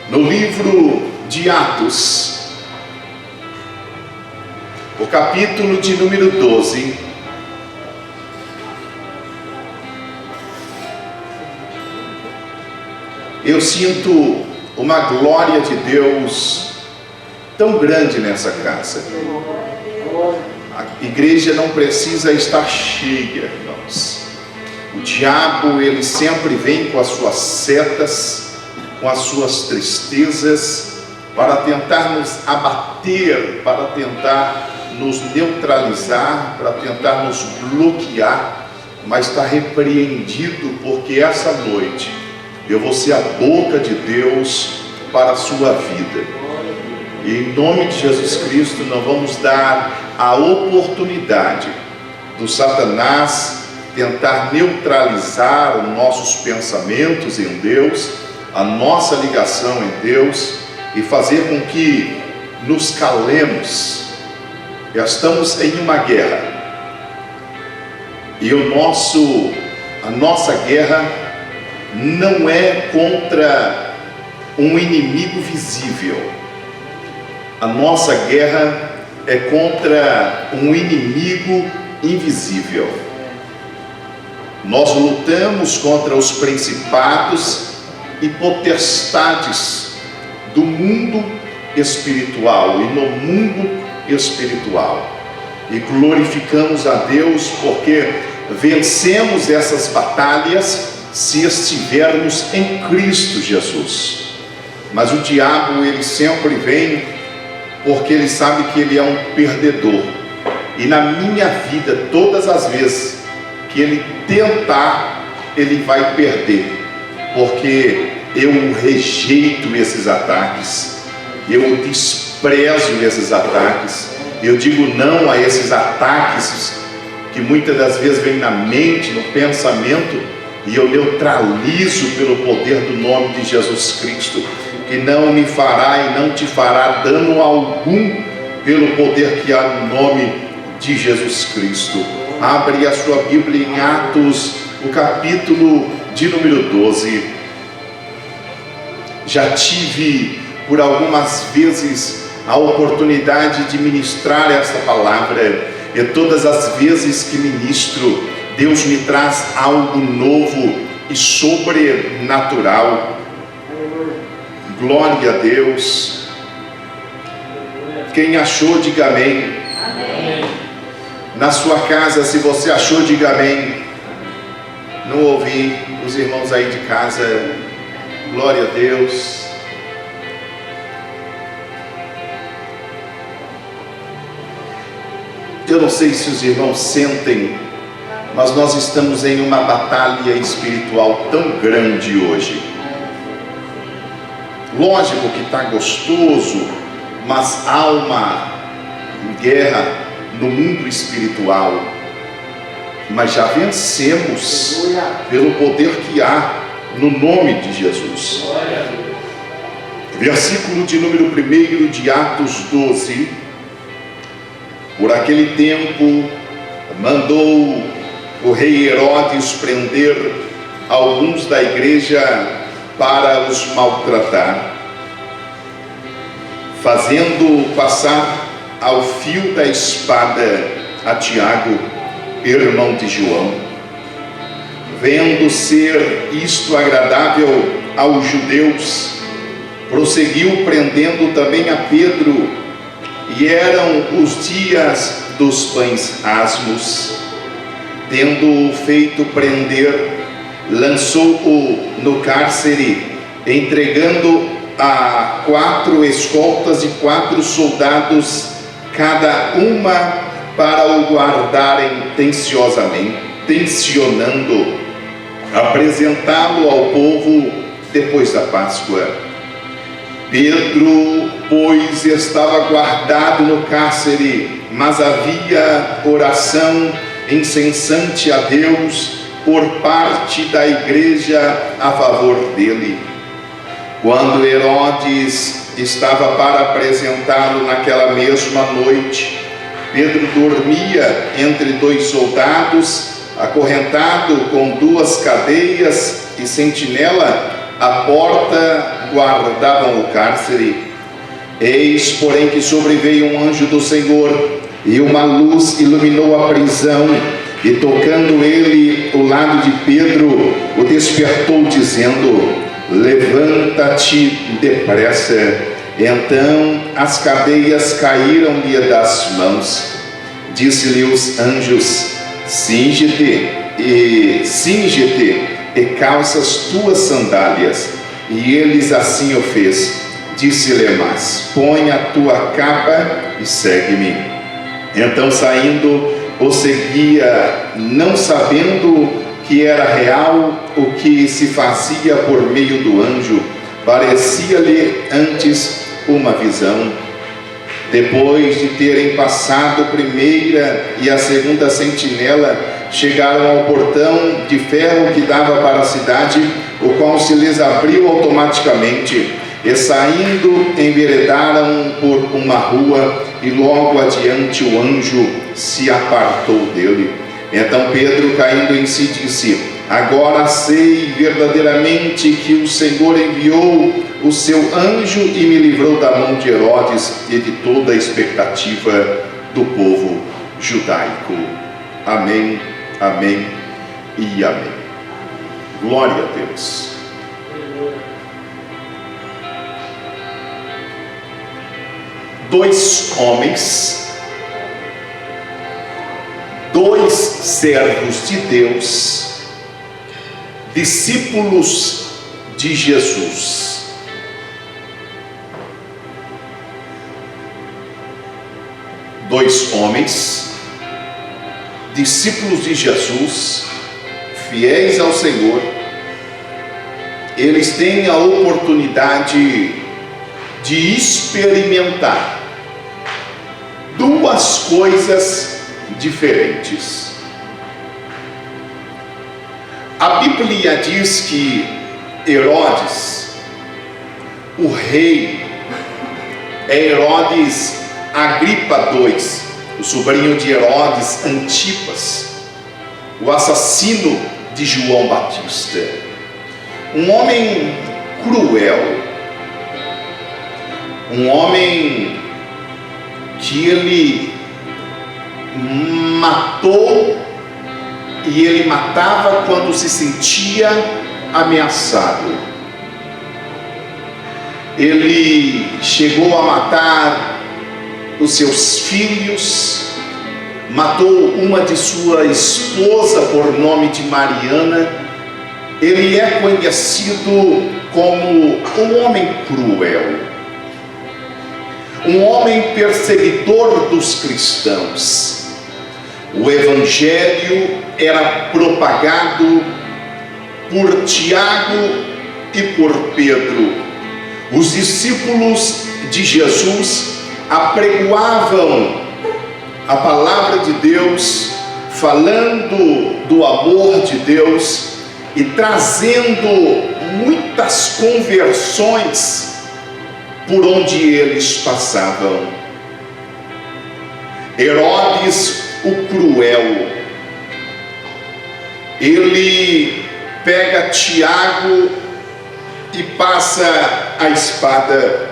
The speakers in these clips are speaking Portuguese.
no livro de Atos, o capítulo de número 12, eu sinto uma glória de Deus tão grande nessa casa. A igreja não precisa estar cheia, irmãos. O diabo, ele sempre vem com as suas setas, com as suas tristezas, para tentar nos abater, para tentar nos neutralizar, para tentar nos bloquear, mas está repreendido, porque essa noite eu vou ser a boca de Deus para a sua vida. E em nome de Jesus Cristo, nós vamos dar a oportunidade do Satanás tentar neutralizar os nossos pensamentos em Deus, a nossa ligação em Deus, e fazer com que nos calemos. Estamos em uma guerra, e a nossa guerra não é contra um inimigo visível. A nossa guerra é contra um inimigo invisível. Nós lutamos contra os principados e potestades do mundo espiritual e no mundo espiritual. E glorificamos a Deus porque vencemos essas batalhas se estivermos em Cristo Jesus. Mas o diabo, ele sempre vem porque ele sabe que ele é um perdedor. E na minha vida, todas as vezes que ele tentar, ele vai perder, porque eu rejeito esses ataques, eu desprezo esses ataques, eu digo não a esses ataques que muitas das vezes vêm na mente, no pensamento, e eu neutralizo pelo poder do nome de Jesus Cristo, que não me fará e não te fará dano algum, pelo poder que há no nome de Jesus Cristo. Abre a sua Bíblia em Atos, o capítulo de número 12. Já tive por algumas vezes a oportunidade de ministrar esta palavra, e todas as vezes que ministro, Deus me traz algo novo e sobrenatural. Glória a Deus. Quem achou, diga amém. Amém. Na sua casa, se você achou, diga amém. Não ouvi os irmãos aí de casa. Glória a Deus. Eu não sei se os irmãos sentem, mas nós estamos em uma batalha espiritual tão grande hoje. Lógico que está gostoso, mas há uma guerra no mundo espiritual. Mas já vencemos pelo poder que há no nome de Jesus. Versículo de número 1 de Atos 12. Por aquele tempo mandou o rei Herodes prender alguns da igreja para os maltratar, fazendo passar ao fio da espada a Tiago, irmão de João. Vendo ser isto agradável aos judeus, prosseguiu prendendo também a Pedro, e eram os dias dos pães asmos. Tendo-o feito prender, lançou-o no cárcere, entregando a 4 escoltas e 4 soldados, cada uma para o guardarem tensionando apresentá-lo ao povo depois da Páscoa. Pedro, pois, estava guardado no cárcere, mas havia oração incessante a Deus por parte da igreja a favor dele. Quando Herodes estava para apresentá-lo naquela mesma noite, Pedro dormia entre 2 soldados, acorrentado com 2 cadeias e sentinela à porta guardavam o cárcere. Eis, porém, que sobreveio um anjo do Senhor, e uma luz iluminou a prisão, e tocando ele o lado de Pedro, o despertou, dizendo: levanta-te depressa. Então as cadeias caíram-lhe das mãos. Disse-lhe os anjos: cinge-te e calça as tuas sandálias. E eles assim o fez. Disse-lhe mais: põe a tua capa e segue-me. Então, saindo, o seguia, não sabendo que era real o que se fazia por meio do anjo. Parecia-lhe antes uma visão. Depois de terem passado a primeira e a segunda sentinela, chegaram ao portão de ferro que dava para a cidade, o qual se lhes abriu automaticamente, e saindo enveredaram por uma rua, e logo adiante o anjo se apartou dele. Então Pedro, caindo em si, disse: agora sei verdadeiramente que o Senhor enviou o seu anjo e me livrou da mão de Herodes e de toda a expectativa do povo judaico. Amém, amém e amém. Glória a Deus. Dois homens, dois servos de Deus, discípulos de Jesus. Dois homens, discípulos de Jesus, fiéis ao Senhor. Eles têm a oportunidade de experimentar duas coisas diferentes. A Bíblia diz que Herodes, o rei, é Herodes Agripa II, o sobrinho de Herodes Antipas, o assassino de João Batista. Um homem cruel, um homem que ele matou, e ele matava quando se sentia ameaçado. Ele chegou a matar os seus filhos, matou uma de sua esposa por nome de Mariana. Ele é conhecido como um homem cruel, um homem perseguidor dos cristãos. O evangelho era propagado por Tiago e por Pedro. Os discípulos de Jesus apregoavam a palavra de Deus, falando do amor de Deus e trazendo muitas conversões por onde eles passavam. Herodes, o cruel, ele pega Tiago e passa a espada.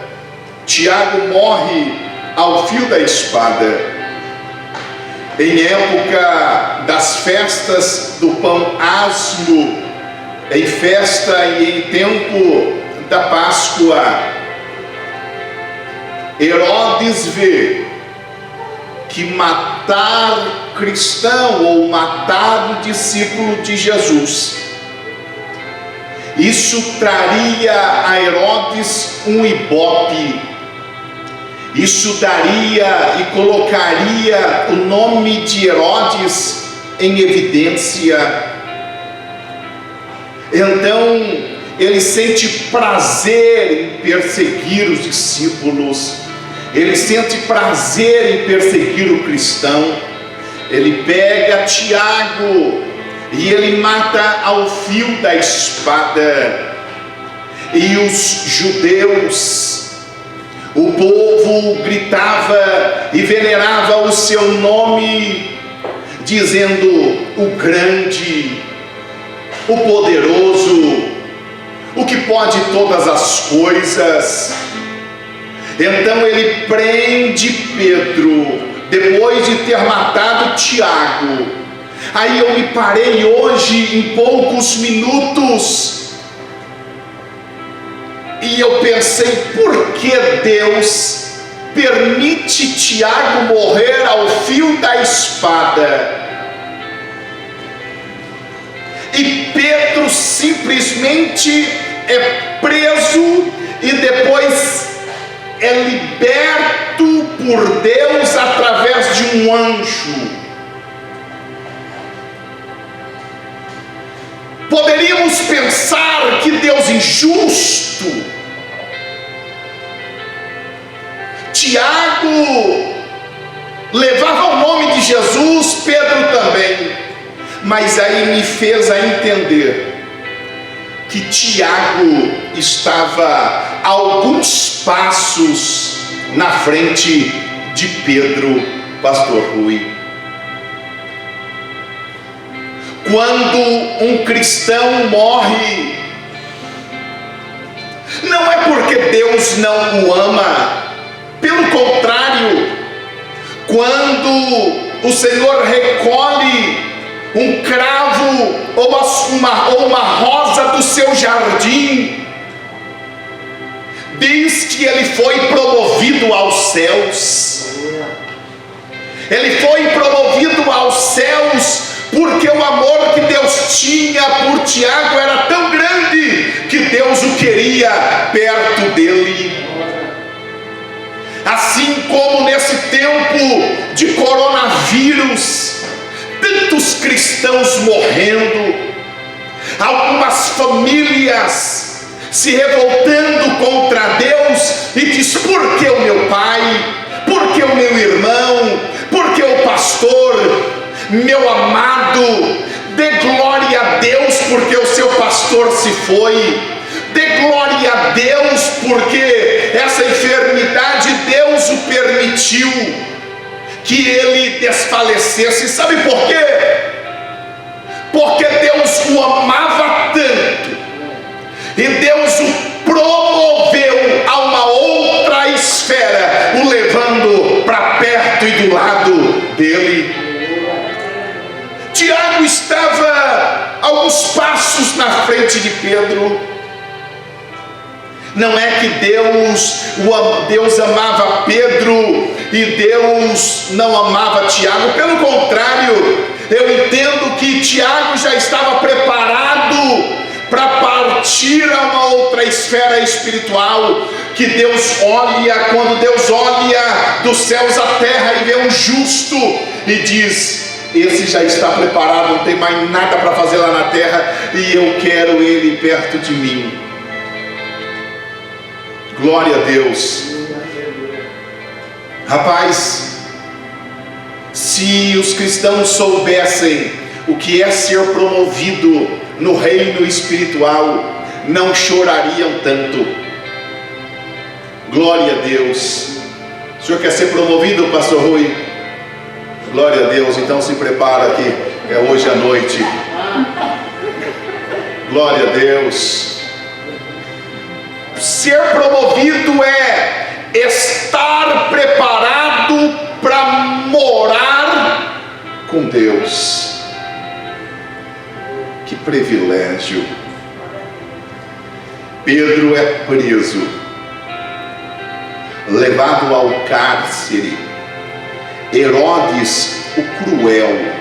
Tiago morre ao fio da espada. Em época das festas do pão asmo, em festa e em tempo da Páscoa, Herodes vê que matar cristão ou matar o discípulo de Jesus, isso traria a Herodes um ibope, isso daria e colocaria o nome de Herodes em evidência. Então ele sente prazer em perseguir os discípulos, ele sente prazer em perseguir o cristão. Ele pega Tiago e ele mata ao fio da espada. E os judeus, o povo gritava e venerava o seu nome, dizendo: o grande, o poderoso, o que pode todas as coisas. Então ele prende Pedro, depois de ter matado Tiago. Aí eu me parei hoje em poucos minutos, e eu pensei, por que Deus permite Tiago morrer ao fio da espada? E Pedro simplesmente é preso e depois é liberto por Deus através de um anjo. Poderíamos pensar que Deus injusto. Tiago levava o nome de Jesus, Pedro também. Mas aí me fez a entender que Tiago estava a alguns passos na frente de Pedro, pastor Rui. Quando um cristão morre, não é porque Deus não o ama, pelo contrário, quando o Senhor recolhe um cravo ou uma rosa do seu jardim, diz que ele foi promovido aos céus. Ele foi promovido aos céus porque o amor que Deus tinha por Tiago era tão grande que Deus o queria perto dele. Assim como nesse tempo de coronavírus, tantos cristãos morrendo, algumas famílias se revoltando contra Deus, e diz, por que o meu pai, por que o meu irmão, por que o pastor? Meu amado, dê glória a Deus porque o seu pastor se foi. Dê glória a Deus porque essa enfermidade Deus o permitiu que ele desfalecesse. Sabe por quê? Porque Deus o amava tanto e Deus o promoveu a uma outra esfera, o levando para perto e do lado dele. Tiago estava alguns passos na frente de Pedro. Não é que Deus amava Pedro e Deus não amava Tiago. Pelo contrário, eu entendo que Tiago já estava preparado para partir a uma outra esfera espiritual. Que Deus olha, quando Deus olha dos céus à terra e vê um justo e diz, esse já está preparado, não tem mais nada para fazer lá na terra, e eu quero ele perto de mim. Glória a Deus. Rapaz, se os cristãos soubessem o que é ser promovido no reino espiritual, não chorariam tanto. Glória a Deus. O senhor quer ser promovido, pastor Rui? Glória a Deus, então se prepara que é hoje à noite. Glória a Deus. Ser promovido é estar preparado para morar com Deus. Que privilégio. Pedro é preso, levado ao cárcere. Herodes, o cruel,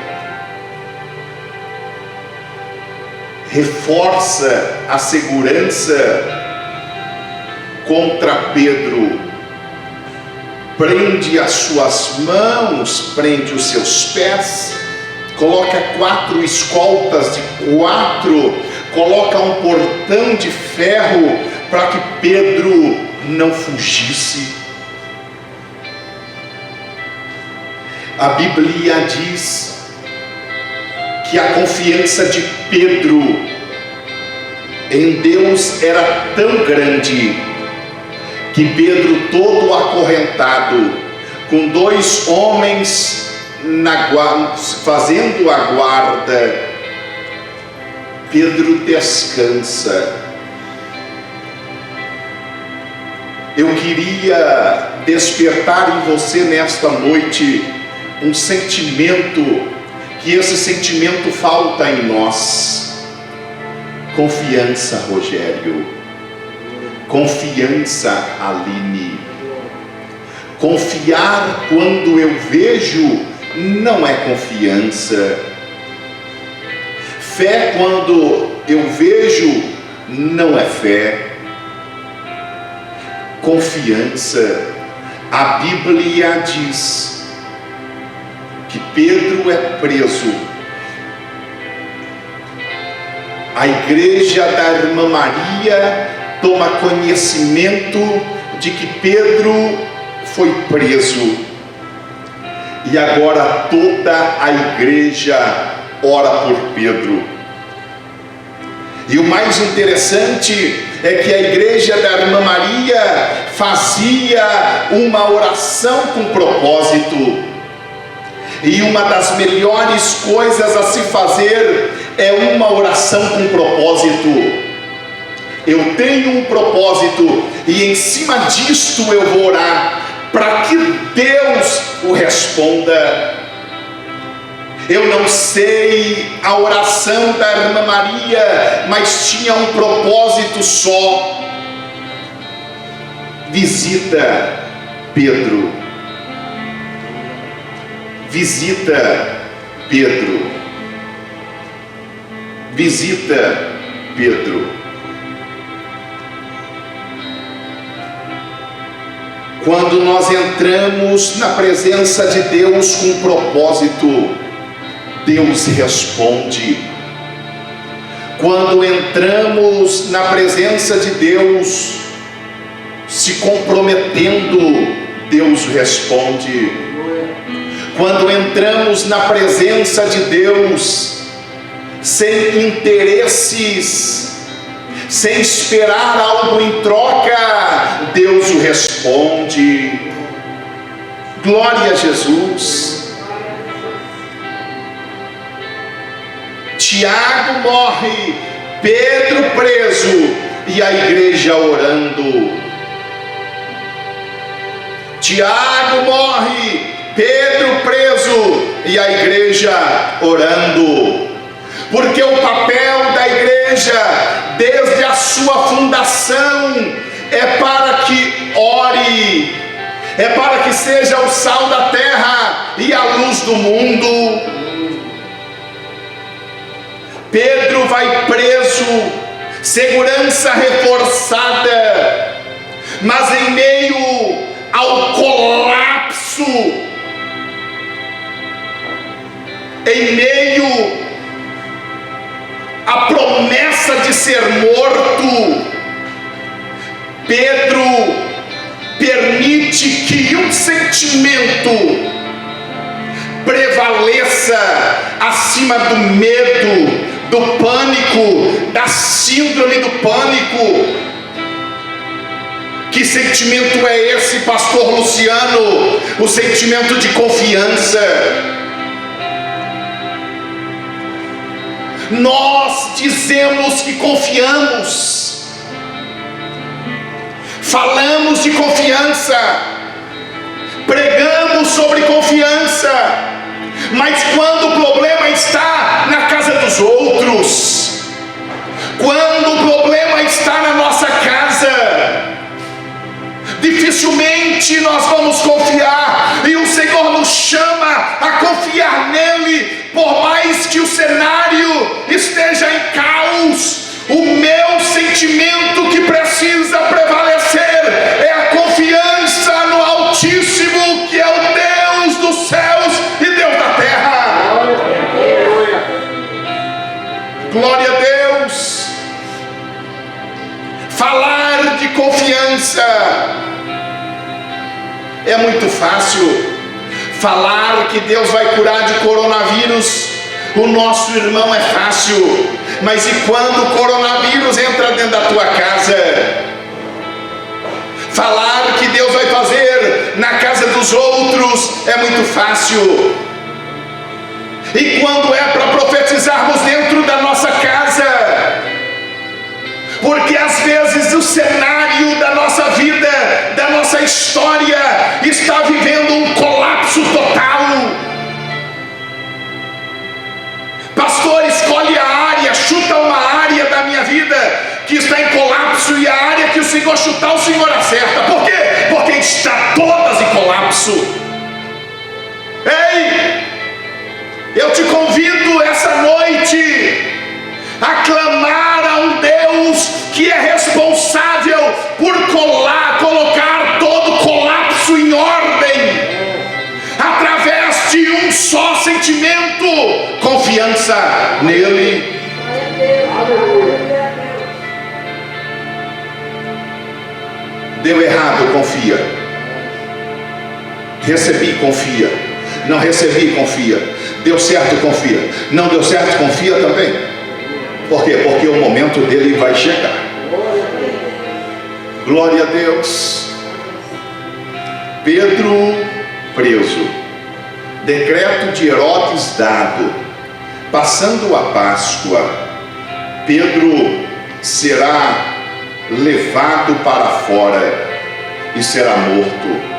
reforça a segurança contra Pedro, prende as suas mãos, prende os seus pés, coloca 4 escoltas de 4, coloca um portão de ferro para que Pedro não fugisse. A Bíblia diz que a confiança de Pedro em Deus era tão grande que Pedro, todo acorrentado, com 2 homens fazendo a guarda, Pedro descansa. eu queria despertar em você nesta noite um sentimento, que esse sentimento falta em nós. Confiança, Rogério. Confiança, Aline. Confiar quando eu vejo não é confiança. Fé quando eu vejo não é fé. Confiança, a Bíblia diz que Pedro é preso. A igreja da irmã Maria toma conhecimento de que Pedro foi preso, e agora toda a igreja ora por Pedro. E o mais interessante é que a igreja da irmã Maria fazia uma oração com propósito. E uma das melhores coisas a se fazer é uma oração com propósito. Eu tenho um propósito e em cima disto eu vou orar para que Deus o responda. Eu não sei a oração da irmã Maria, mas tinha um propósito só: visita Pedro. Visita Pedro. Visita Pedro. Quando nós entramos na presença de Deus com propósito, Deus responde. Quando entramos na presença de Deus se comprometendo, Deus responde. Quando entramos na presença de Deus sem interesses, sem esperar algo em troca, Deus o responde. Glória a Jesus. Tiago morre, Pedro preso e a igreja orando. Tiago morre, Pedro preso e a igreja orando. Porque o papel da igreja, desde a sua fundação, é para que ore, é para que seja o sal da terra e a luz do mundo. Pedro vai preso, segurança reforçada, mas em meio ao colapso, em meio à promessa de ser morto, Pedro permite que um sentimento prevaleça acima do medo, do pânico, da síndrome do pânico. Que sentimento é esse, pastor Luciano? O sentimento de confiança. Nós dizemos que confiamos, falamos de confiança, pregamos sobre confiança, mas quando o problema está na casa dos outros, quando o problema está na nossa casa, dificilmente nós vamos confiar, e o Senhor nos chama a confiar nele. Por mais que o cenário esteja em caos, o meu sentimento que precisa prevalecer é a confiança no Altíssimo, que é o Deus dos céus e Deus da terra. Glória a Deus. Falar de confiança é muito fácil. Falar que Deus vai curar de coronavírus, o nosso irmão, é fácil. Mas e quando o coronavírus entra dentro da tua casa? Falar que Deus vai fazer na casa dos outros é muito fácil. E quando é para profetizarmos dentro da nossa casa? Porque às vezes o cenário da nossa vida nossa história está vivendo um colapso total. Pastor, escolhe a área, chuta uma área da minha vida que está em colapso, e a área que o Senhor chutar, o Senhor acerta. Por quê? Porque está todas em colapso. Ei, eu te convido essa noite a clamar a um Deus que é responsável por colocar todo colapso em ordem, através de um só sentimento: confiança nele. Deu errado, confia. Recebi, confia. Não recebi, confia. Deu certo, confia. Não deu certo, confia também. Por quê? Porque o momento dele vai chegar. Glória a Deus. Pedro preso. Decreto de Herodes dado. Passando a Páscoa, Pedro será levado para fora e será morto.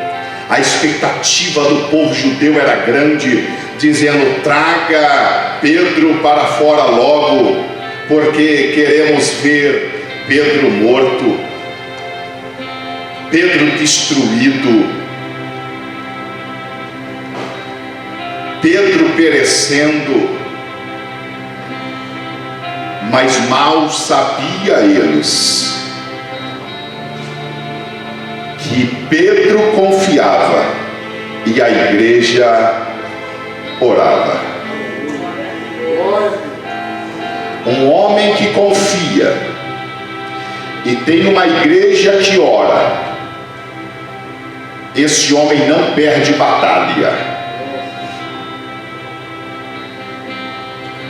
A expectativa do povo judeu era grande, dizendo: traga Pedro para fora logo, porque queremos ver Pedro morto, Pedro destruído, Pedro perecendo. Mas mal sabia eles que Pedro confiava e a igreja orava. Um homem que confia e tem uma igreja que ora, esse homem não perde batalha.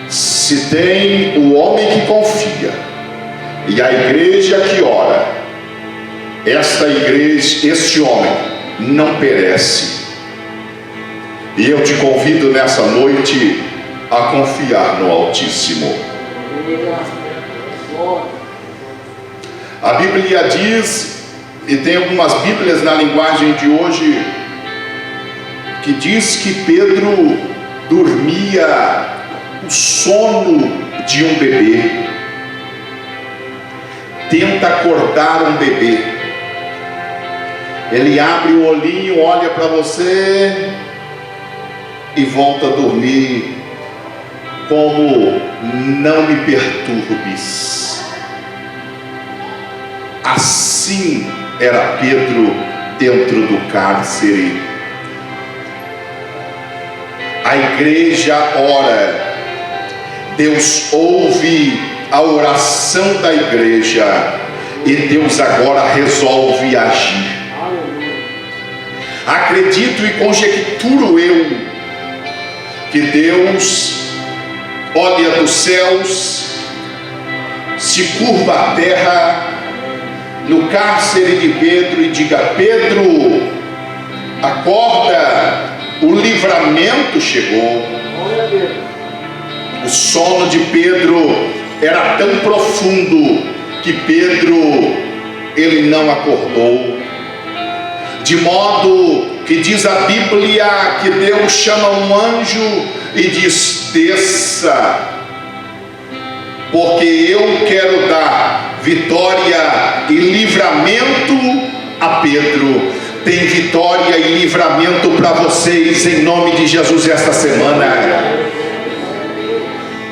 Se tem o homem que confia e a igreja que ora, esta igreja, este homem não perece. E eu te convido nessa noite a confiar no Altíssimo. A Bíblia diz, e tem algumas Bíblias na linguagem de hoje, que diz que Pedro dormia o sono de um bebê. Tenta acordar um bebê. Ele abre o olhinho, olha para você e volta a dormir, como: não me perturbes. Assim era Pedro dentro do cárcere. A igreja ora, Deus ouve a oração da igreja e Deus agora resolve agir. Acredito e conjecturo eu que Deus olha dos céus, se curva a terra no cárcere de Pedro e diga: Pedro, acorda, o livramento chegou. O sono de Pedro era tão profundo que Pedro, ele não acordou. De modo que diz a Bíblia que Deus chama um anjo e diz: desça, porque eu quero dar vitória e livramento a Pedro. Tem vitória e livramento para vocês em nome de Jesus esta semana.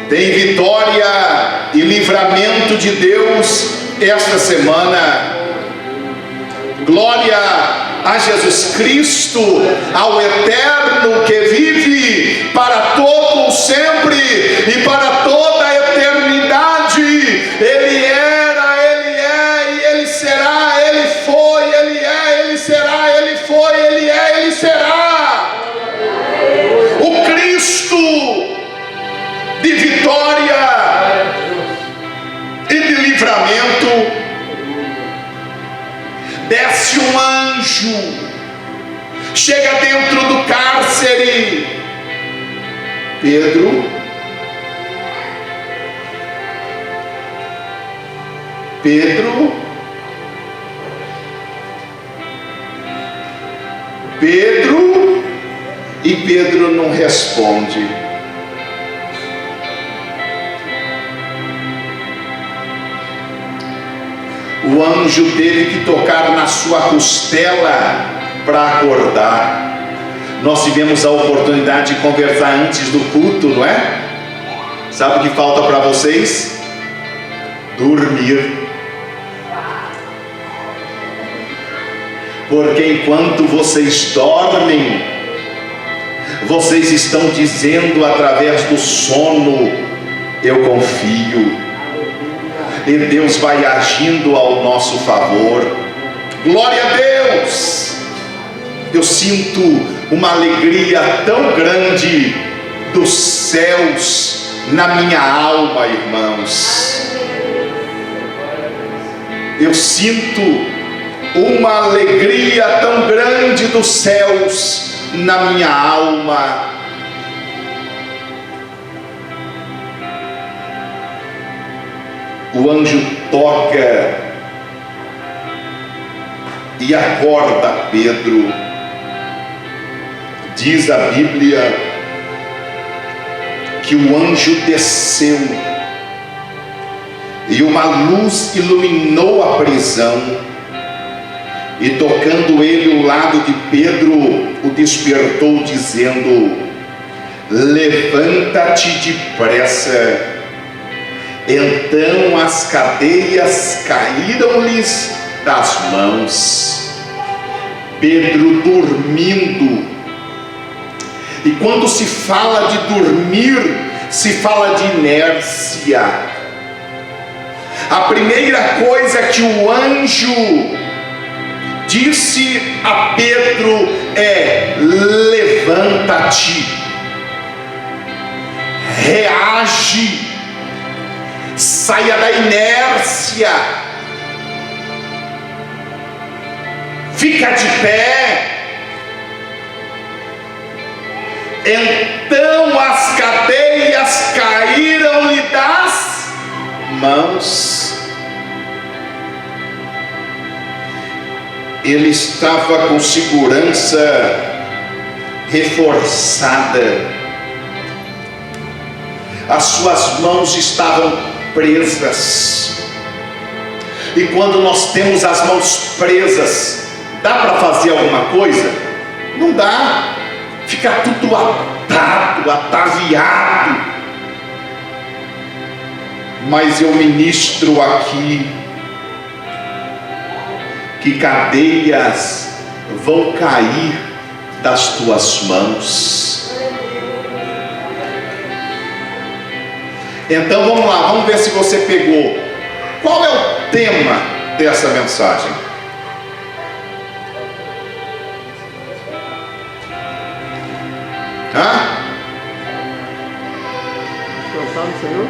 Tem vitória e livramento de Deus esta semana. Glória a Jesus Cristo, ao Eterno que vive para todo sempre e para toda a eternidade. Ele era, Ele é e Ele será. Ele foi, Ele é, Ele será. Ele foi, Ele é, Ele será. O Cristo de vitória e de livramento. Desce um anjo, chega dentro do cárcere. Pedro, Pedro, e Pedro não responde. O anjo teve que tocar na sua costela para acordar. Nós tivemos a oportunidade de conversar antes do culto, não é? Sabe o que falta para vocês? Dormir. Porque enquanto vocês dormem, vocês estão dizendo através do sono: eu confio. E Deus vai agindo ao nosso favor. Glória a Deus! Eu sinto uma alegria tão grande dos céus na minha alma, irmãos. Eu sinto uma alegria tão grande dos céus na minha alma. O anjo toca e acorda Pedro. Diz a Bíblia que o anjo desceu e uma luz iluminou a prisão, e tocando ele o lado de Pedro, o despertou, dizendo: levanta-te depressa. Então as cadeias caíram-lhes das mãos. Pedro dormindo. E quando se fala de dormir, se fala de inércia. A primeira coisa que o anjo disse a Pedro é: levanta-te, reage, saia da inércia, fica de pé. Então as cadeias caíram-lhe das mãos. Ele estava com segurança reforçada. As suas mãos estavam presas. E quando nós temos as mãos presas, dá para fazer alguma coisa? Não dá. Fica tudo atado, ataviado. Mas eu ministro aqui que cadeias vão cair das tuas mãos. Então vamos lá, vamos ver se você pegou. Qual é o tema dessa mensagem? Descansar no Senhor?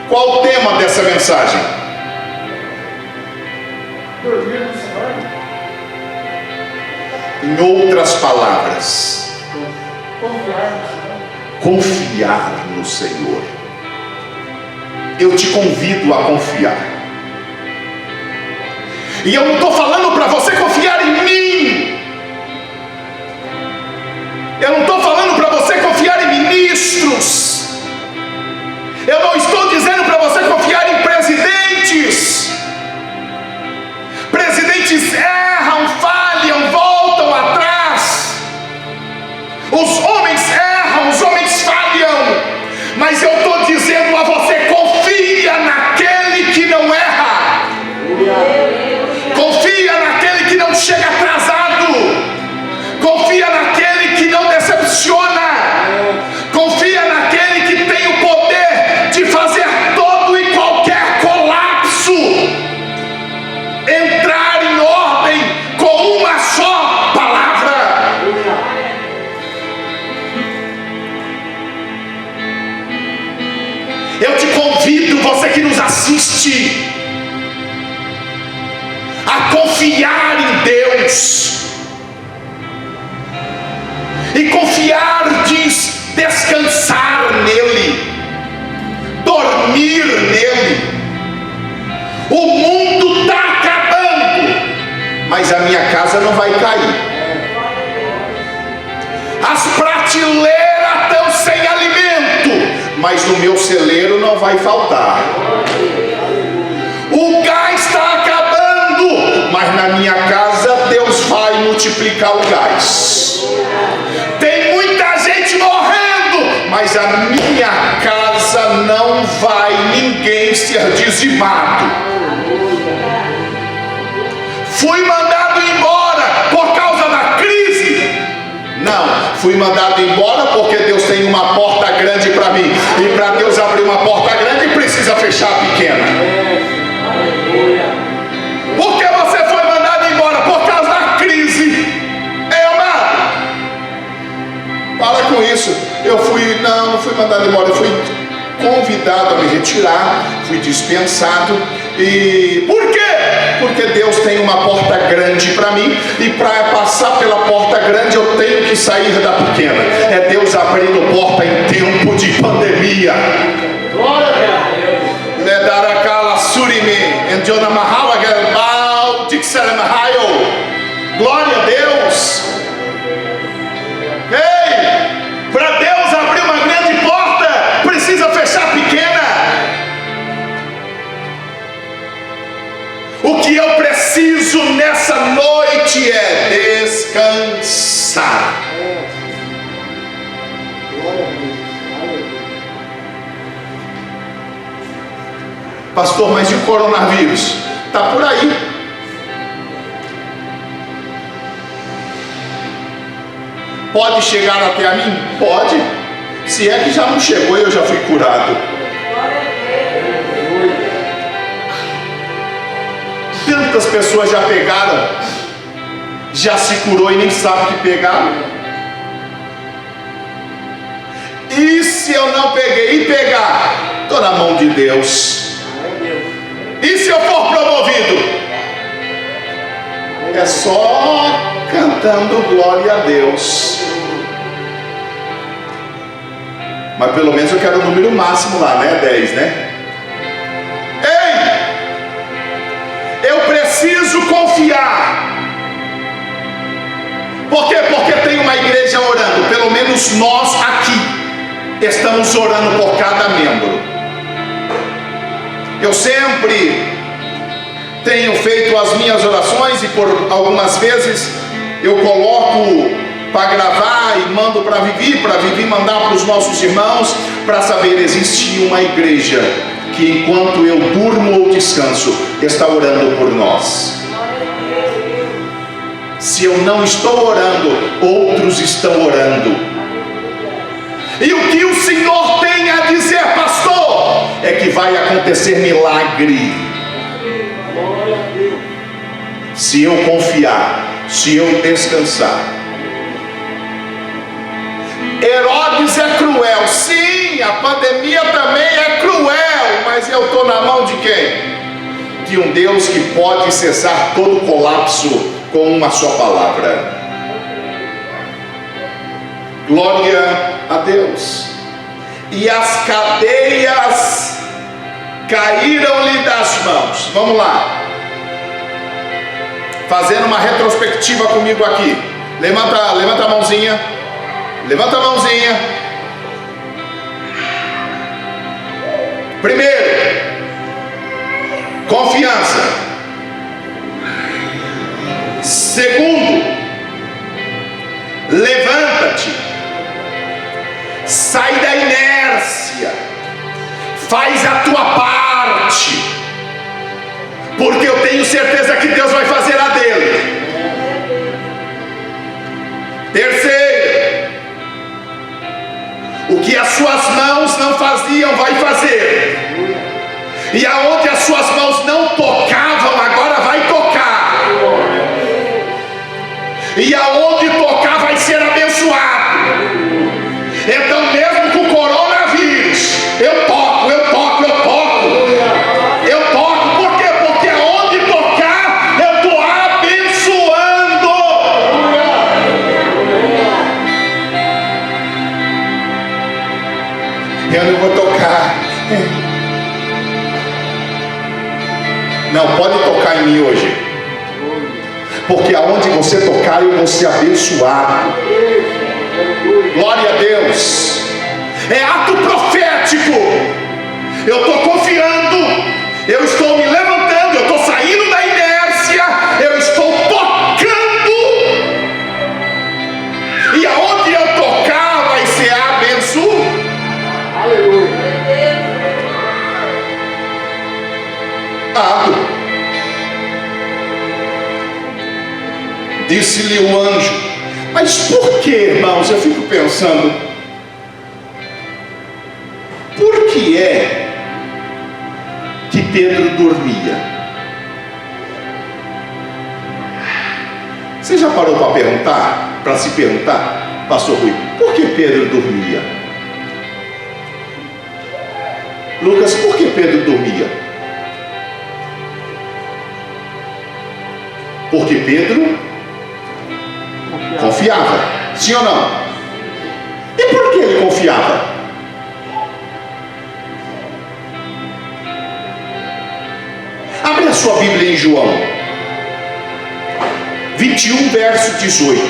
Qual o tema dessa mensagem? Dormir no Senhor? Em outras palavras, Confiar no Senhor. confiar no Senhor. Eu te convido a confiar. E eu não estou falando para você confiar em mim. Eu não estou falando para você confiar em ministros. Eu não estou dizendo para você confiar em presidentes. Presidentes erram, falham, voltam atrás. Os homens erram, os homens falham. Mas eu estou dizendo a você: confia naquele que não erra. Confia naquele que não chega atrasado. Confia naquele que não decepciona. Confia naquele que tem o poder de fazer todo e qualquer colapso entrar em ordem com uma só palavra. Eu te convido, você que nos assiste, a confiar em Deus. E confiar diz descansar nele, dormir nele. O mundo está acabando, mas a minha casa não vai cair. As prateleiras estão sem alimento, mas no meu celeiro não vai faltar. O gás está acabando, mas na minha casa Deus vai multiplicar o gás. Tem muita gente morrendo, mas a minha casa não vai ninguém ser dizimado. Fui mandado embora por causa da crise? Não, fui mandado embora porque Deus tem uma porta grande para mim. E para Deus abrir uma porta grande, precisa fechar a pequena. Por que você foi mandado embora? Por causa da crise. Amado, para com isso. Não fui mandado embora, eu fui convidado a me retirar, fui dispensado. E por quê? Porque Deus tem uma porta grande para mim, e para passar pela porta grande eu tenho que sair da pequena. É Deus abrindo porta em tempo de pandemia. Glória a Deus. Glória a Deus. Ei, para Deus abrir uma grande porta, precisa fechar a pequena. O que eu preciso nessa noite é descansar. Pastor, mas e o coronavírus? Está por aí. Pode chegar até a mim? Pode. Se é que já não chegou e eu já fui curado. Tantas pessoas já pegaram, já se curou e nem sabe que pegaram. E se eu não peguei e pegar, estou na mão de Deus. E se eu for promovido? É só cantando glória a Deus. Mas pelo menos eu quero o número máximo lá, né? 10, né? Ei! Eu preciso confiar. Por quê? Porque tem uma igreja orando. Pelo menos nós aqui estamos orando por cada membro. Eu sempre tenho feito as minhas orações, e por algumas vezes eu coloco para gravar e mando para Vivi mandar para os nossos irmãos, para saber, existe uma igreja que enquanto eu durmo ou descanso, está orando por nós. Se eu não estou orando, outros estão orando. E o que o Senhor tem a dizer, pastor, é que vai acontecer milagre. Se eu confiar, se eu descansar. Herodes é cruel, sim, a pandemia também é cruel, mas eu estou na mão de quem? De um Deus que pode cessar todo colapso com uma só palavra. Glória a Deus. E as cadeias caíram-lhe das mãos. Vamos lá, fazendo uma retrospectiva comigo aqui. Levanta a mãozinha. Levanta a mãozinha. Primeiro, confiança. Segundo, levanta-te. Sai da inércia. Faz a tua parte. Porque eu tenho certeza que Deus vai fazer a dele. Terceiro, o que as suas mãos não faziam, vai fazer. E aonde as suas mãos não tocavam, agora vai tocar. E aonde tocar, vai ser abençoado. Então, mesmo com o coronavírus, eu toco. Eu toco, por quê? Porque aonde tocar, eu estou abençoando. Eu não vou tocar. Não, pode tocar em mim hoje. Porque aonde você tocar, eu vou ser abençoado. Glória a Deus. É ato profético. Eu estou confiando, eu estou me levantando, eu estou saindo da inércia, eu estou tocando, e aonde eu tocar vai ser abençoado. Aleluia. Disse-lhe o anjo. Mas por que, irmãos? Eu fico pensando, por que é que Pedro dormia? Você já parou para perguntar, para se perguntar, pastor Rui, por que Pedro dormia? Lucas, por que Pedro dormia? Porque Pedro confiava, sim ou não? E por que ele confiava? Abre a sua Bíblia em João 21, verso 18.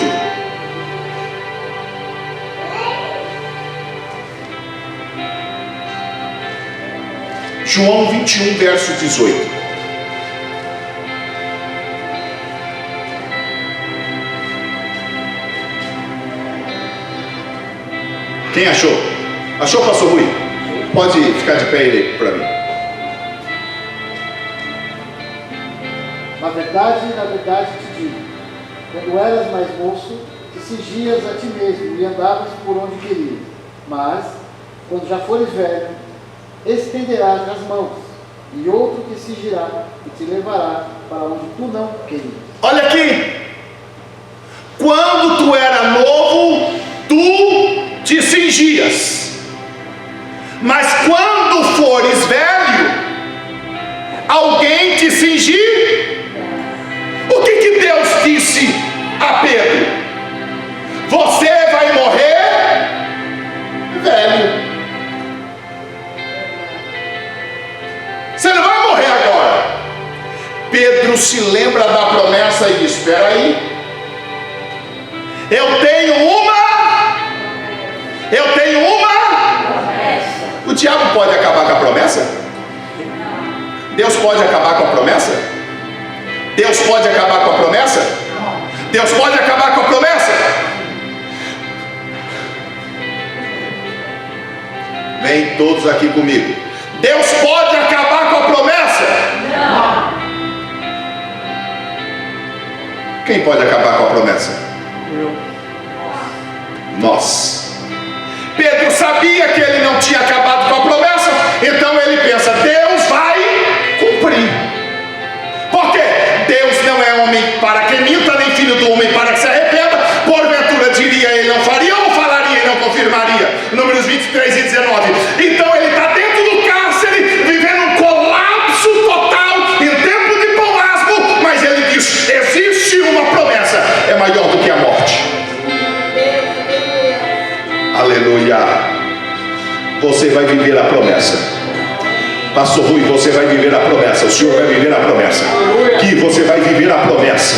João 21, verso 18. Quem achou? Achou, pastor Rui? Pode ficar de pé aí para mim. Na verdade te digo, quando eras mais moço, te cingias a ti mesmo e andavas por onde querias. Mas, quando já fores velho, estenderás as mãos, e outro te cingirá e te levará para onde tu não querias. Olha aqui. Quando tu era novo, tu te cingias. Mas quando fores velho, alguém te cingir. O que Deus disse a Pedro? Você vai morrer velho. Você não vai morrer agora. Pedro se lembra da promessa e diz: espera aí, eu tenho uma. O diabo pode acabar com a promessa? Deus pode acabar com a promessa? Deus pode acabar com a promessa? Deus pode acabar com a promessa? Vem todos aqui comigo. Deus pode acabar com a promessa? Não. Quem pode acabar com a promessa? Nós. Pedro sabia que ele não tinha acabado com a promessa, então ele pensa: Deus vai cumprir. Porque Deus não é homem para que minta, nem filho do homem para que se arrependa. Porventura diria ele não faria, ou falaria e não confirmaria? Números 23 e 19. Então ele está dentro do cárcere, vivendo um colapso total, em tempo de pão asmo, mas ele diz: existe uma promessa, é maior do que a morte. Aleluia. Você vai viver a promessa. Pastor Rui, você vai viver a promessa. O Senhor vai viver a promessa. Que você vai viver a promessa.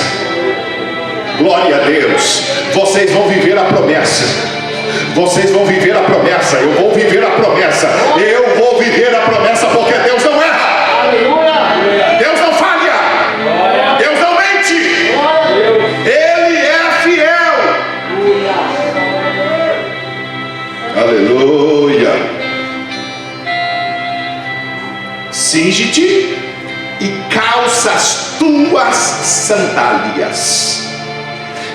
Glória a Deus. Vocês vão viver a promessa. Vocês vão viver a promessa. Eu vou viver a promessa. Eu vou viver a promessa, porque Deus não erra. Deus não falha. Deus não mente. Ele é fiel. Aleluia. Cinge-te e calça as tuas sandálias.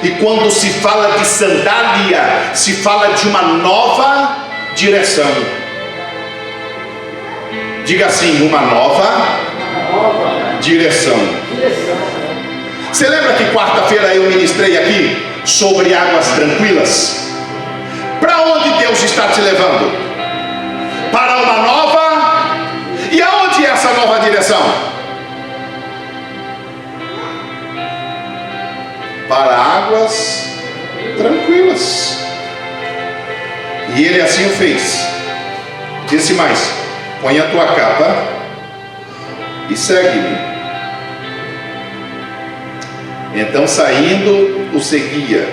E quando se fala de sandália, se fala de uma nova direção. Diga assim: uma nova direção. Você lembra que quarta-feira eu ministrei aqui sobre águas tranquilas? Para onde Deus está te levando? Para uma nova. E aonde é essa nova direção? Para águas tranquilas. E ele assim o fez. Disse mais: põe a tua capa e segue-me. Então, saindo, o seguia,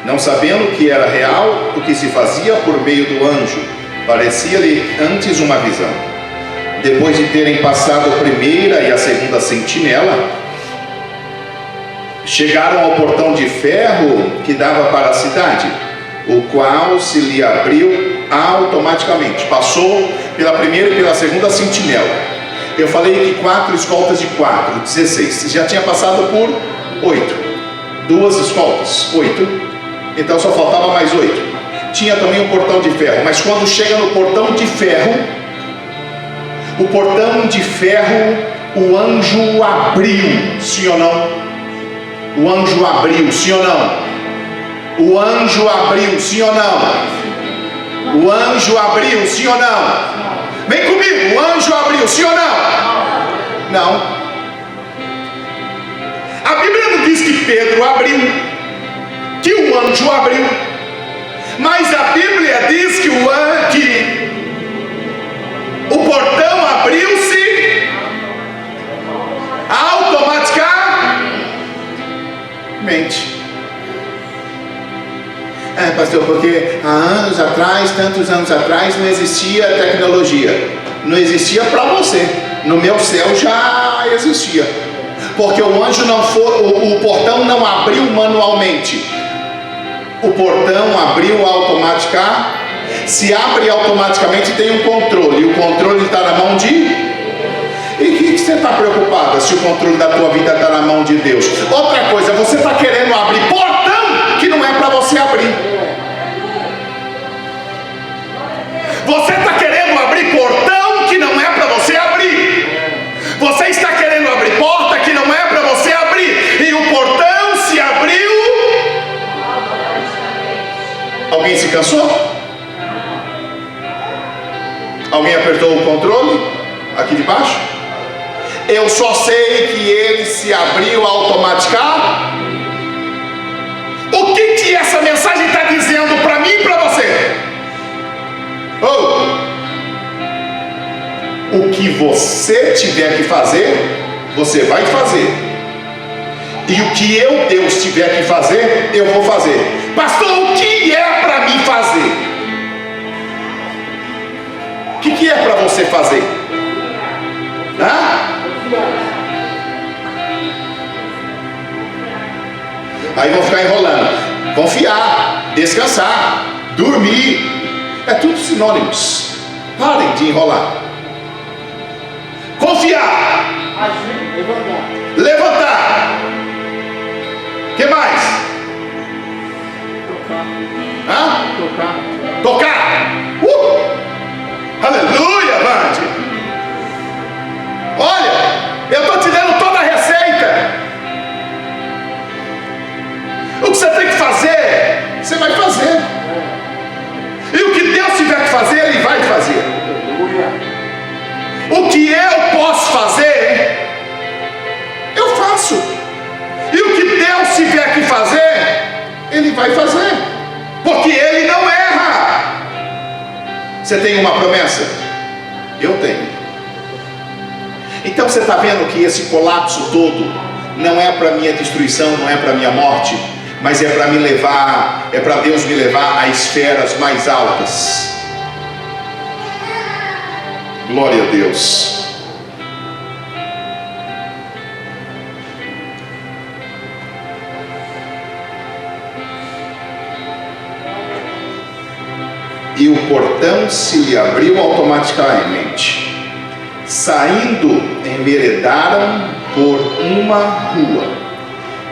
não sabendo que era real o que se fazia por meio do anjo. Parecia-lhe antes uma visão. Depois de terem passado a primeira e a segunda sentinela, chegaram ao portão de ferro que dava para a cidade, o qual se lhe abriu automaticamente. Passou pela primeira e pela segunda sentinela. Eu falei que 4 escoltas de 4, 16. Já tinha passado por 8. 2 escoltas, 8. Então só faltava mais 8. Tinha também um portão de ferro. Mas quando chega no portão de ferro, o portão de ferro, o anjo abriu. Sim ou não? O anjo abriu, sim ou não? O anjo abriu, sim ou não? O anjo abriu, sim ou não? Vem comigo, o anjo abriu, sim ou não? Não. A Bíblia não diz que Pedro abriu, que o anjo abriu, mas a Bíblia diz que o portão abriu-se automaticamente. Pastor, porque há anos atrás, tantos anos atrás, não existia tecnologia. Não existia para você. No meu céu já existia. Porque o anjo não foi, o portão não abriu manualmente. O portão abriu automaticamente. Se abre automaticamente, tem um controle. E o controle está na mão de... E o que você está preocupada se o controle da tua vida está na mão de Deus? Outra coisa, você está querendo abrir portão que não é para você abrir. Você está querendo abrir portão que não é para você abrir. Você está querendo abrir porta que não é para você abrir. E o portão se abriu. Alguém se cansou? Alguém apertou o controle aqui de baixo? Eu só sei que ele se abriu automaticamente. O que essa mensagem está dizendo para mim e para você? O que você tiver que fazer, você vai fazer. E o que Deus tiver que fazer, eu vou fazer. Pastor, o que é para mim fazer? O que é para você fazer? Aí vão ficar enrolando. Confiar, descansar, dormir. É tudo sinônimos. Parem de enrolar. Confiar. Agir, levantar. Que mais? Tocar. Aleluia, Vande. Olha, eu estou te dando toda a receita. O que você tem que fazer, você vai fazer. E o que Deus tiver que fazer, Ele vai fazer. O que eu posso fazer, eu faço. E o que Deus tiver que fazer, Ele vai fazer. Porque Ele não erra. Você tem uma promessa? Eu tenho. Então você está vendo que esse colapso todo não é para minha destruição, não é para minha morte, mas é para me levar, é para Deus me levar a esferas mais altas. Glória a Deus. E o portão se lhe abriu automaticamente. Saindo, enveredaram por uma rua,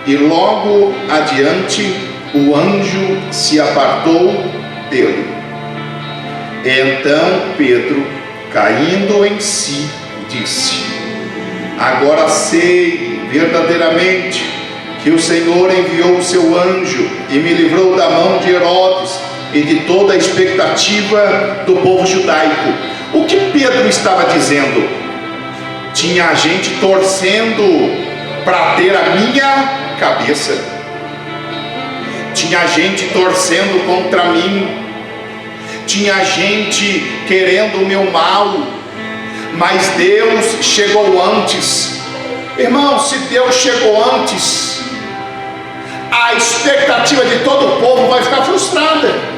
e logo adiante o anjo se apartou dele. Então Pedro, caindo em si, disse: agora sei verdadeiramente que o Senhor enviou o seu anjo e me livrou da mão de Herodes e de toda a expectativa do povo judaico. O que Pedro estava dizendo? Tinha gente torcendo para ter a minha cabeça. Tinha gente torcendo contra mim. Tinha gente querendo o meu mal. Mas Deus chegou antes. Irmão, se Deus chegou antes, a expectativa de todo o povo vai ficar frustrada.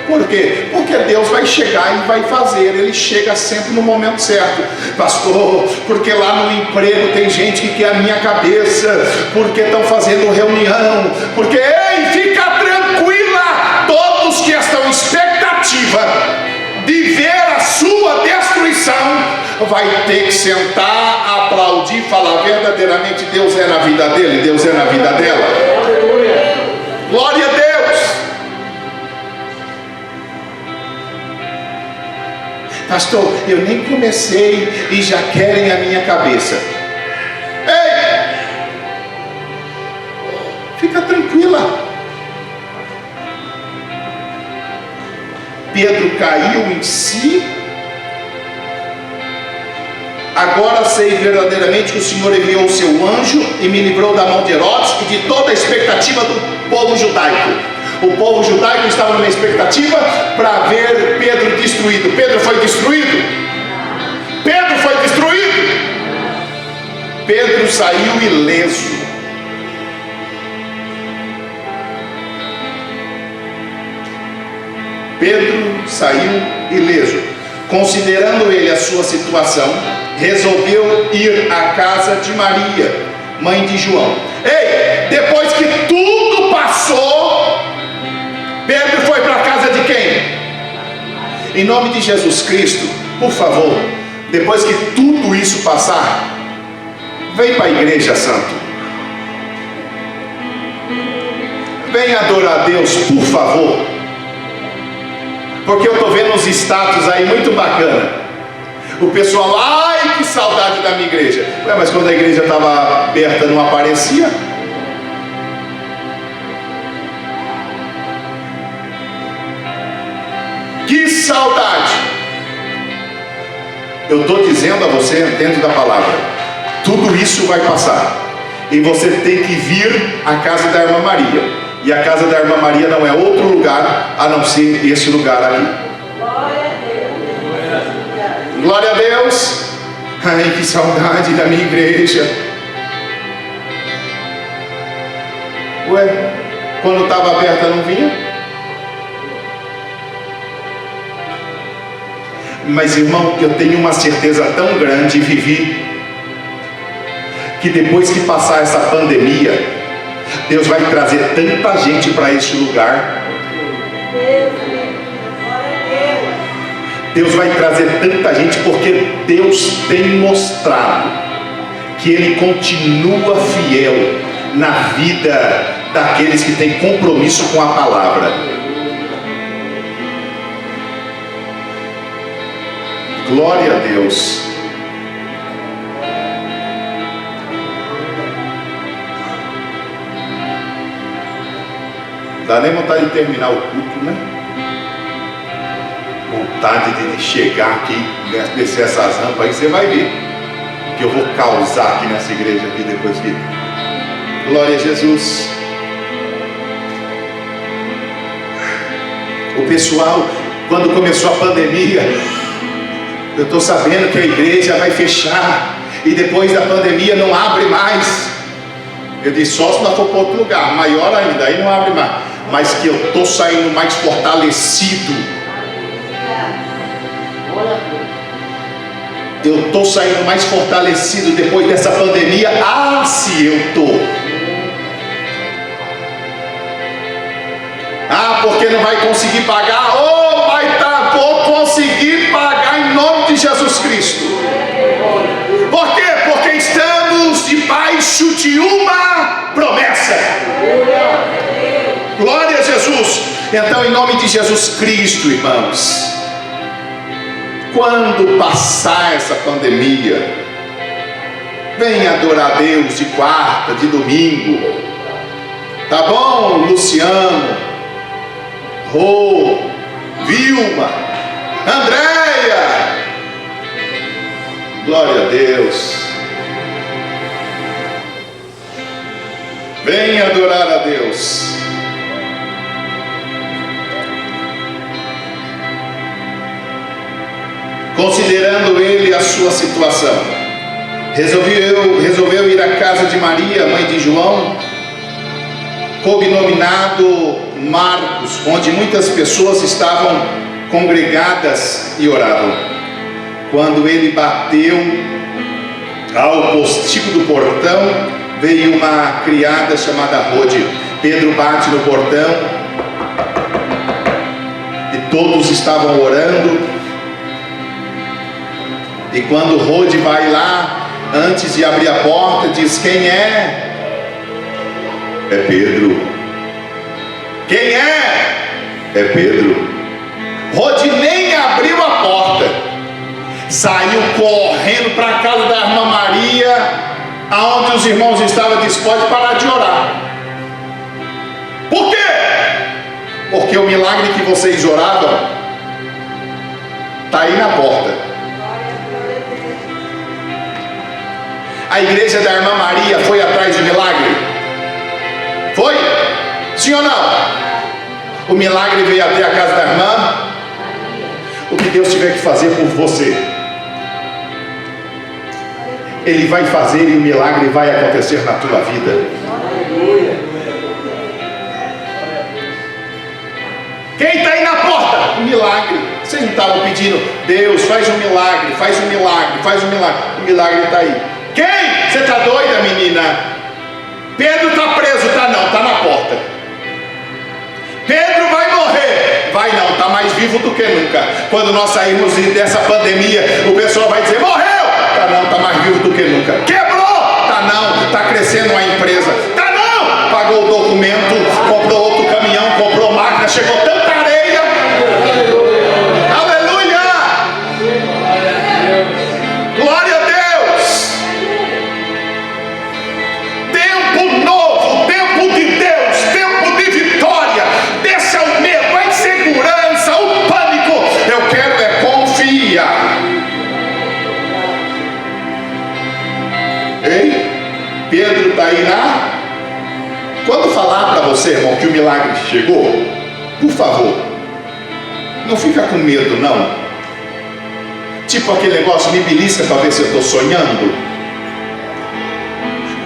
Por quê? Porque Deus vai chegar e vai fazer. Ele chega sempre no momento certo. Pastor, porque lá no emprego tem gente que quer a minha cabeça, porque estão fazendo reunião, porque, ei, fica tranquila, todos que estão em expectativa de ver a sua destruição, vai ter que sentar, aplaudir, falar verdadeiramente Deus é na vida dele, Deus é na vida dela. Glória a Deus. Pastor, eu nem comecei e já querem a minha cabeça. Ei, fica tranquila. Pedro caiu em si. Agora sei verdadeiramente que o Senhor enviou o seu anjo e me livrou da mão de Herodes e de toda a expectativa do povo judaico. O povo judaico estava numa expectativa para ver Pedro destruído. Pedro foi destruído? Pedro foi destruído? Pedro saiu ileso. Pedro saiu ileso. Considerando ele a sua situação, resolveu ir à casa de Maria, mãe de João. Ei, depois que tudo passou, Pedro foi para a casa de quem? Em nome de Jesus Cristo, por favor, depois que tudo isso passar, vem para a igreja, santo. Vem adorar a Deus, por favor. Porque eu estou vendo uns status aí muito bacana. O pessoal, ai, que saudade da minha igreja. Ué, mas quando a igreja estava aberta não aparecia? Que saudade! Eu estou dizendo a você, dentro da palavra, tudo isso vai passar. E você tem que vir à casa da irmã Maria. E a casa da irmã Maria não é outro lugar a não ser esse lugar aqui. Glória a Deus. Ai, que saudade da minha igreja. Ué, quando estava aberta não vinha? Mas irmão, eu tenho uma certeza tão grande, Vivi, que depois que passar essa pandemia, Deus vai trazer tanta gente para este lugar. Deus vai trazer tanta gente, porque Deus tem mostrado que Ele continua fiel na vida daqueles que têm compromisso com a palavra. Glória a Deus. Dá nem vontade de terminar o culto, né? Vontade de chegar aqui, descer essas rampas aí, você vai ver que eu vou causar aqui nessa igreja aqui depois que... Glória a Jesus. O pessoal, quando começou a pandemia, eu estou sabendo que a igreja vai fechar e depois da pandemia não abre mais. Eu disse, só se não for para outro lugar, maior ainda, aí não abre mais. Mas que eu estou saindo mais fortalecido. Eu estou saindo mais fortalecido depois dessa pandemia. Ah, se eu estou. Ah, porque não vai conseguir pagar? Oh, vai tá, vou conseguir pagar em nome de Jesus Cristo. Por quê? Porque estamos debaixo de uma promessa. Glória a Jesus. Então, em nome de Jesus Cristo, irmãos, quando passar essa pandemia, venha adorar a Deus de quarta, de domingo. Tá bom, Luciano, Rô, Vilma, Andréia? Glória a Deus. Venha adorar a Deus. Considerando ele a sua situação, resolveu ir à casa de Maria, mãe de João, cognominado Marcos, onde muitas pessoas estavam congregadas e oravam. Quando ele bateu ao postigo do portão, veio uma criada chamada Rode. Pedro bate no portão e todos estavam orando. E quando Rode vai lá, antes de abrir a porta, diz: quem é? É Pedro. Quem é? É Pedro. Rode nem abriu a porta, saiu correndo para a casa da irmã Maria, aonde os irmãos estavam. Disse: pode parar de orar. Por quê? Porque o milagre que vocês oravam está aí na porta. A igreja da irmã Maria foi atrás do milagre? Foi? Sim ou não? O milagre veio até a casa da irmã? O que Deus tiver que fazer por você, Ele vai fazer, e o milagre vai acontecer na tua vida. Quem está aí na porta? O milagre. Vocês não estavam pedindo: Deus, faz um milagre, faz um milagre, faz um milagre. O milagre está aí. Quem? Você está doida, menina? Pedro está preso? Está não, está na porta. Pedro vai morrer? Vai não, está mais vivo do que nunca. Quando nós sairmos dessa pandemia, o pessoal vai dizer: morreu? Está não, está mais vivo do que nunca. Quebrou? Está não, está crescendo uma empresa. Está não, pagou o documento, comprou outro caminhão, comprou máquina, chegou tanta areia. Aleluia! Glória a Deus! Tempo novo, tempo de Deus, tempo de vitória. Deixa o medo, a insegurança, o pânico. Eu quero é confiar. Ei, Pedro está aí lá. Quando falar para você, irmão, que o milagre chegou, por favor, não fica com medo, não. Tipo aquele negócio, me belisca para ver se eu estou sonhando.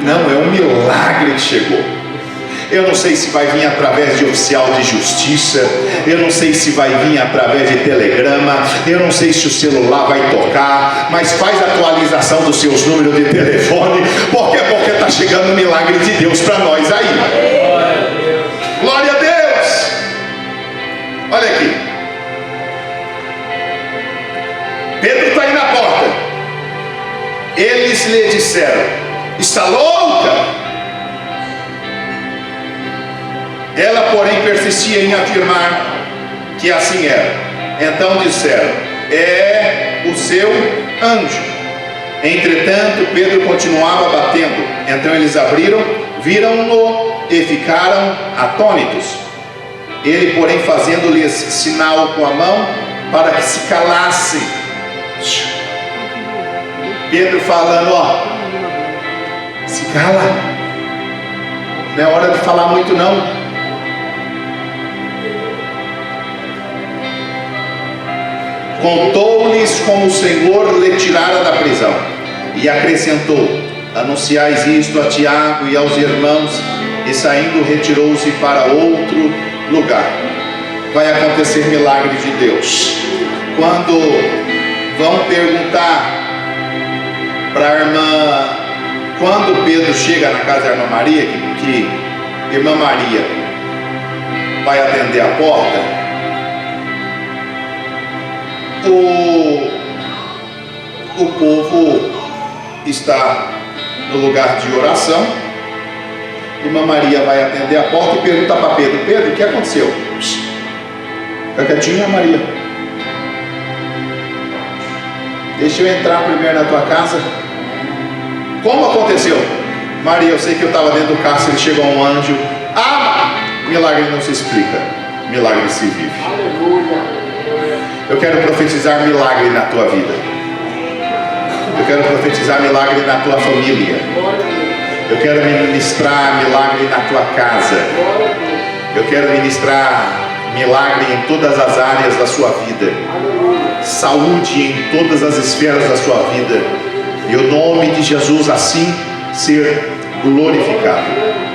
Não, é um milagre que chegou. Eu não sei se vai vir através de oficial de justiça, eu não sei se vai vir através de telegrama, eu não sei se o celular vai tocar, mas faz atualização dos seus números de telefone. Por quê? Porque está chegando o milagre de Deus para nós aí. Glória a Deus! Olha aqui, Pedro está aí na porta. Eles lhe disseram: está louca? Ela, porém, persistia em afirmar que assim era. Então disseram: é o seu anjo. Entretanto, Pedro continuava batendo. Então eles abriram, viram-no e ficaram atônitos. Ele, porém, fazendo-lhes sinal com a mão para que se calassem. Pedro falando: ó, se cala, não é hora de falar muito não. Contou-lhes como o Senhor lhe tirara da prisão, e acrescentou: anunciais isto a Tiago e aos irmãos. E saindo retirou-se para outro lugar. Vai acontecer milagre de Deus. Quando vão perguntar para a irmã, quando Pedro chega na casa da irmã Maria, que irmã Maria vai atender a porta, o povo está no lugar de oração. Irmã Maria vai atender a porta e pergunta para Pedro: Pedro, o que aconteceu? Fica quietinha, Maria. Deixa eu entrar primeiro na tua casa. Como aconteceu? Maria, eu sei que eu estava dentro do cárcere, chegou um anjo. Ah, milagre não se explica, milagre se vive. Eu quero profetizar milagre na tua vida. Eu quero profetizar milagre na tua família. Eu quero ministrar milagre na tua casa. Eu quero ministrar milagre em todas as áreas da sua vida. Saúde em todas as esferas da sua vida. E o nome de Jesus assim ser glorificado.